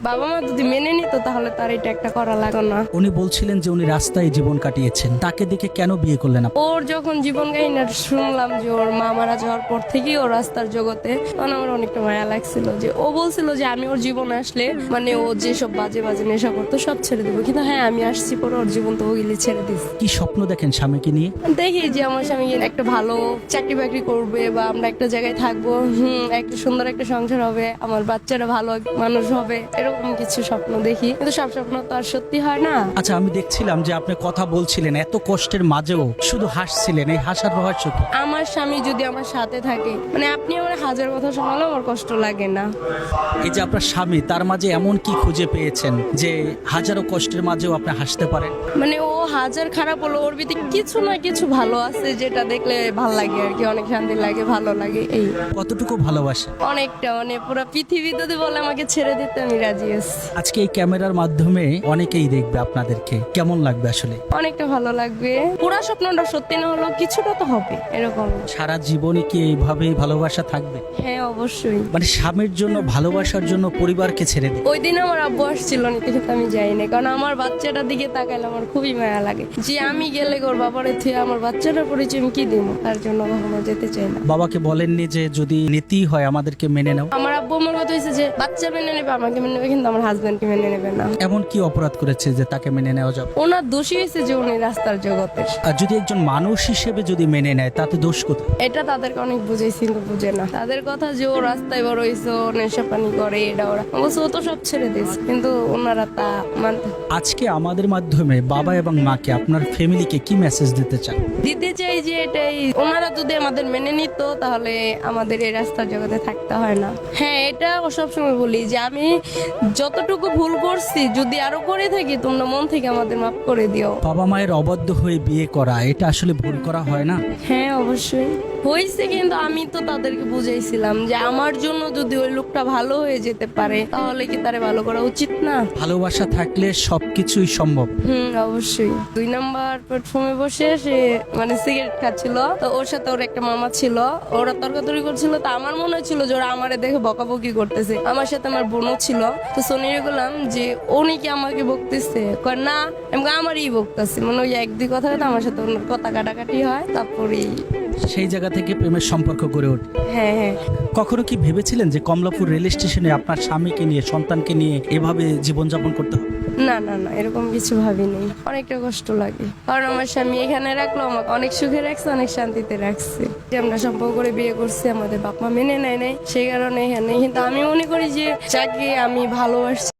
বাবা মা যদি মেনে নিত তাহলে তার এটা একটা করা লাগতো না। উনি বলছিলেন যে উনি রাস্তায় জীবন কাটিয়েছেন, তাকে দেখে কেন বিয়ে করলেন আপনি? ওর যখন জীবন কাহিনী শুনলাম যে ওর মা মারা যাওয়ার পর থেকেই ও রাস্তার জগতে, তখন আমার অনেকটা মায়া লাগছিল। যে ও বলছিল যে আমি ওর জীবনে আসলে মানে ও যেসব বাজে বাজে নেশা করতো সব ছেড়ে দেবো, কিন্তু হ্যাঁ আমি আসছি পরে ওর জীবন তো ওগুলি ছেড়ে দিচ্ছি। কি স্বপ্ন দেখেন স্বামীকে নিয়ে? দেখি যে আমার স্বামী একটা ভালো চাকরি বাকরি করবে বা আমরা একটা জায়গায় থাকবো, একটা সুন্দর একটা সংসার হবে, আমার বাচ্চারা ভালো মানুষ হবে, এরকম কিছু স্বপ্ন দেখি। কিন্তু সব স্বপ্ন তো আর সত্যি হয় না। আচ্ছা, আমি দেখছিলাম যে আপনি কথা বলছিলেন, এত কষ্টের মাঝেও শুধু হাসছিলেন, এই হাসার রহস্য কি? আমার স্বামী যদি আমার সাথে থাকে, মানে আপনি আমার হাজার কথা শোনালেও আমার কষ্ট লাগে না। এই যে আপনার স্বামী, তার মাঝে এমন কি খুঁজে পেয়েছেন যে হাজারো কষ্টের মাঝেও আপনি হাসতে পারেন? মানে ও হাজার খারাপ হলো, ওর ভিতরে কিছু না কিছু ভালো আছে যেটা দেখলে ভাল লাগে আর কি, অনেক শান্তি লাগে, ভালো লাগে। এই কতটুকু ভালোবাসে? অনেকটা, মানে পুরো পৃথিবী যদি বলে আমাকে ছেড়ে দিতে আমি রাজি আছি। আজকে এই ক্যামেরার মাধ্যমে অনেকেই দেখবে আপনাদেরকে, কেমন লাগবে আসলে? অনেকটা ভালো লাগবে। পুরা স্বপ্নটা সত্যি না হলেও কিছুটা তো হবে এরকম। সারা জীবনে কি এইভাবেই ভালোবাসা থাকবে? হ্যাঁ অবশ্যই। মানে স্বামীর জন্য, ভালোবাসার জন্য পরিবারকে ছেড়ে দিই? ওই দিন আমার আব্বু আসছিল নিতে, কিন্তু আমি যাই না, কারণ আমার বাচ্চাটার দিকে তাকাইলে আমার খুবই মায়া লাগে। যে আমি গেলে ওর বাবারে থুয়ে আমার বাচ্চাটার পরিচয় আমি কি দিব, তার জন্য কখনো যেতে চাই না। বাবাকে বলেননি যে যদি নিতেই হয় আমাদেরকে মেনে নাও? আমার আব্বু আমার কথা হয়েছে যে বাচ্চা মেনে নেবে, আমাকে মেনে নেবে, কিন্তু আমার হাজবেন্ডকে মেনে নেবে না। এমন কি অপরাধ করেছে যে তাকে মেনে নেওয়া যাবে? ওনার দোষী হয়েছে যে উনি রাস্তার জগতের। আর যদি একজন মানুষ হিসেবে যদি মেনে নেয়, তাতে দোষ কোথায়? এটা তাদেরকে অনেক বুঝাইছি, কিন্তু বুঝে না। তাদের কথা যে ও রাস্তায় বড় হয়েছে, ও নেশা পানি করে, এটা ওরা অবশ্য ও তো সব ছেড়ে দিয়েছে, কিন্তু ওনারা তা মানতে। আজকে আমাদের মাধ্যমে বাবা এবং মাকে, আপনার ফ্যামিলিকে কি মেসেজ দিতে চান? দিতে চাই যে এটাই, ওনারা যদি আমাদের মেনে নিত তাহলে আমাদের এই রাস্তার জগতে থাকতে হয় না। হ্যাঁ, এটা ও সবসময় বলি যে আমি যতটুকু ভুল করছি যদি আরো করে থাকি, তোমরা মন থেকে আমাদের মাফ করে দিও। বাবা মায়ের অবাধ্য হয়ে বিয়ে করা, এটা আসলে ভুল করা হয় না? হ্যাঁ অবশ্যই হয়েছে, কিন্তু আমি তো তাদেরকে বুঝাইছিলাম যে আমার জন্য যদি ওই লোকটা ভালো হয়ে যেতে পারে তাহলে কি তারে ভালো করা উচিত না? ভালোবাসা থাকলে সবকিছুই সম্ভব। অবশ্যই। 2 নাম্বার প্ল্যাটফর্মে বসে সে মানে সিগারেট খাচ্ছিল, তো ওর সাথে ওর একটা মামা ছিল, ওরা তর্কাতর্কি করছিল। তো আমার মনে হচ্ছিল যে ওরা আমারে দেখে বকাবকি করতেছে। আমার সাথে আমার বোনও ছিল, তো সোনিরে বললাম যে উনি কি আমাকে বকতেছে, কয় না আমি আমারই বকতেছি। মানে ওই এক দুই কথা আমার সাথে ওর কথা কাটাকাটি হয়, তারপরেই সেই জায়গা থেকে প্রেমের সম্পর্ক গড়ে ওঠে। হ্যাঁ হ্যাঁ। কখনো কি ভেবেছিলেন যে কমলাপুর রেল স্টেশনে আপনার স্বামীকে নিয়ে, সন্তানকে নিয়ে এভাবে জীবনযাপন করতে হবে? না না না, এরকম কিছু ভাবিনি। অনেকটা কষ্ট লাগে, কারণ আমার স্বামী এখানে রাখলো, আমাকে অনেক সুখে রাখছে, অনেক শান্তিতে রাখছে। যে আমরা সম্পর্ক করে বিয়ে করছি, আমাদের বাপ মা মেনে নেয় নাই, সেই কারণে এখানে। কিন্তু আমি মনে করি যে যাকে আমি ভালোবাসছি